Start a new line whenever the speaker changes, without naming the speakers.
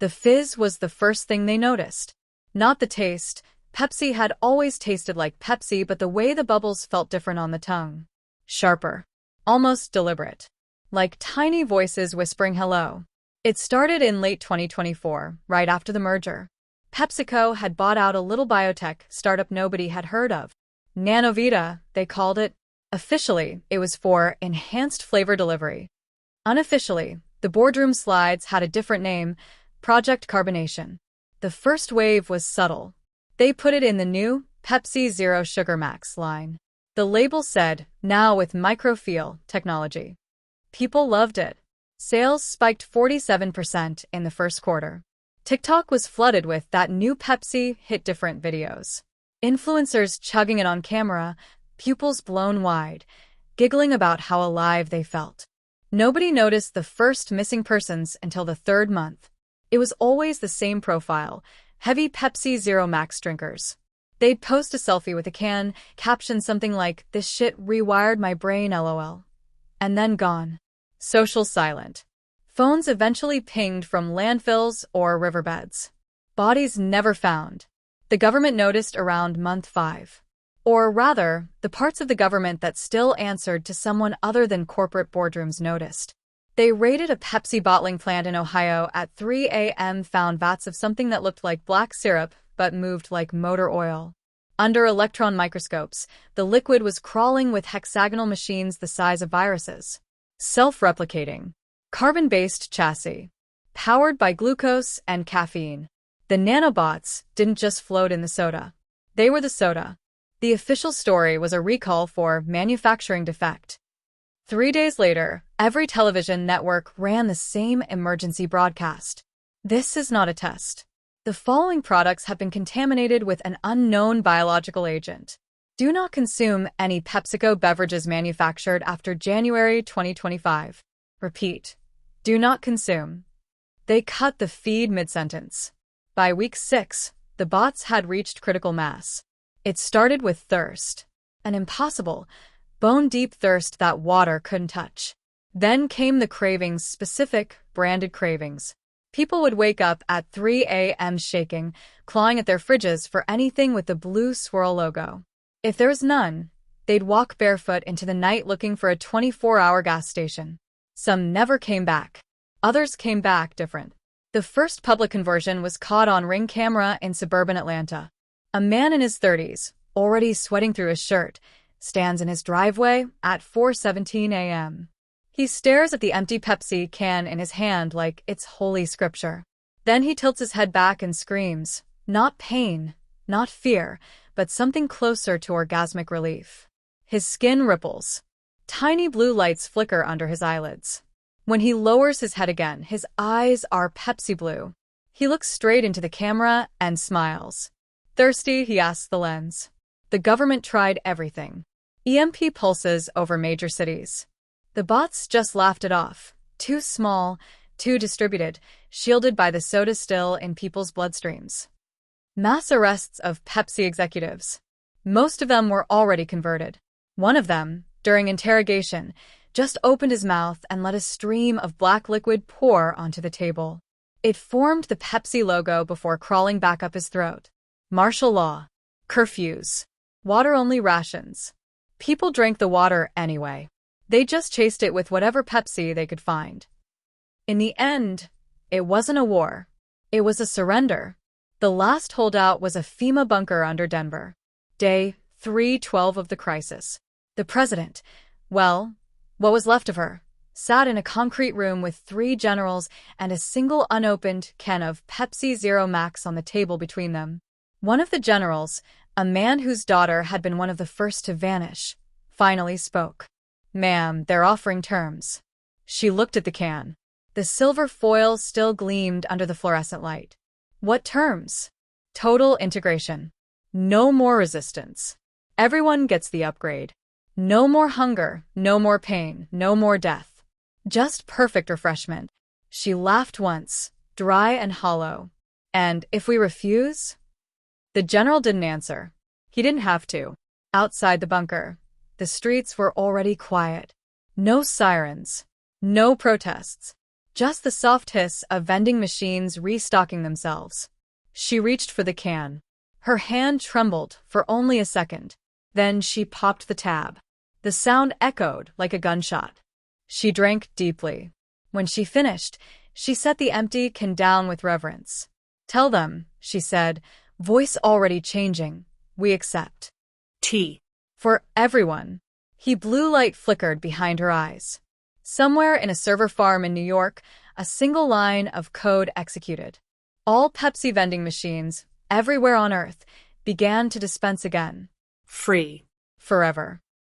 The fizz was the first thing they noticed. Not the taste. Pepsi had always tasted like Pepsi, but the way the bubbles felt different on the tongue. Sharper. Almost deliberate. Like tiny voices whispering hello. It started in late 2024, right after the merger. PepsiCo had bought out a little biotech startup nobody had heard of. Nanovita, they called it. Officially, it was for enhanced flavor delivery. Unofficially, the boardroom slides had a different name, Project Carbonation. The first wave was subtle. They put it in the new Pepsi Zero Sugar Max line. The label said, now with microfeel technology. People loved it. Sales spiked 47% in the first quarter. TikTok was flooded with that new Pepsi hit different videos. Influencers chugging it on camera, pupils blown wide, giggling about how alive they felt. Nobody noticed the first missing persons until the third month. It was always the same profile, heavy Pepsi Zero Max drinkers. They'd post a selfie with a can, caption something like, "This shit rewired my brain, lol." And then gone. Social silent. Phones eventually pinged from landfills or riverbeds. Bodies never found. The government noticed around month 5. Or rather, the parts of the government that still answered to someone other than corporate boardrooms noticed. They raided a Pepsi bottling plant in Ohio at 3 a.m., found vats of something that looked like black syrup but moved like motor oil. Under electron microscopes, the liquid was crawling with hexagonal machines the size of viruses. Self-replicating. Carbon-based chassis. Powered by glucose and caffeine. The nanobots didn't just float in the soda. They were the soda. The official story was a recall for manufacturing defect. 3 days later, every television network ran the same emergency broadcast. This is not a test. The following products have been contaminated with an unknown biological agent. Do not consume any PepsiCo beverages manufactured after January 2025. Repeat. Do not consume. They cut the feed mid-sentence. By week 6, the bots had reached critical mass. It started with thirst. An impossible, bone-deep thirst that water couldn't touch. Then came the cravings, specific, branded cravings. People would wake up at 3 a.m. shaking, clawing at their fridges for anything with the blue swirl logo. If there was none, they'd walk barefoot into the night looking for a 24-hour gas station. Some never came back. Others came back different. The first public conversion was caught on Ring camera in suburban Atlanta. A man in his 30s, already sweating through his shirt, stands in his driveway at 4:17 a.m. He stares at the empty Pepsi can in his hand like it's holy scripture. Then he tilts his head back and screams, not pain, not fear, but something closer to orgasmic relief. His skin ripples. Tiny blue lights flicker under his eyelids. When he lowers his head again, his eyes are Pepsi blue. He looks straight into the camera and smiles. Thirsty, he asks the lens. The government tried everything. EMP pulses over major cities. The bots just laughed it off. Too small, too distributed, shielded by the soda still in people's bloodstreams. Mass arrests of Pepsi executives. Most of them were already converted. One of them, during interrogation, just opened his mouth and let a stream of black liquid pour onto the table. It formed the Pepsi logo before crawling back up his throat. Martial law. Curfews. Water-only rations. People drank the water anyway. They just chased it with whatever Pepsi they could find. In the end, it wasn't a war. It was a surrender. The last holdout was a FEMA bunker under Denver. Day 312 of the crisis. The president, well, what was left of her, sat in a concrete room with 3 generals and a single unopened can of Pepsi Zero Max on the table between them. One of the generals, a man whose daughter had been one of the first to vanish, finally spoke. "Ma'am, they're offering terms." She looked at the can. The silver foil still gleamed under the fluorescent light. What terms? Total integration. No more resistance. Everyone gets the upgrade. No more hunger, no more pain, no more death. Just perfect refreshment. She laughed once, dry and hollow. And if we refuse? The general didn't answer. He didn't have to. Outside the bunker, the streets were already quiet. No sirens. No protests. Just the soft hiss of vending machines restocking themselves. She reached for the can. Her hand trembled for only a second. Then she popped the tab. The sound echoed like a gunshot. She drank deeply. When she finished, she set the empty can down with reverence. "Tell them," she said, voice already changing, "we accept."
Tea.
For everyone. Blue light flickered behind her eyes. Somewhere in a server farm in New York, a single line of code executed. All Pepsi vending machines, everywhere on Earth, began to dispense again.
Free.
Forever.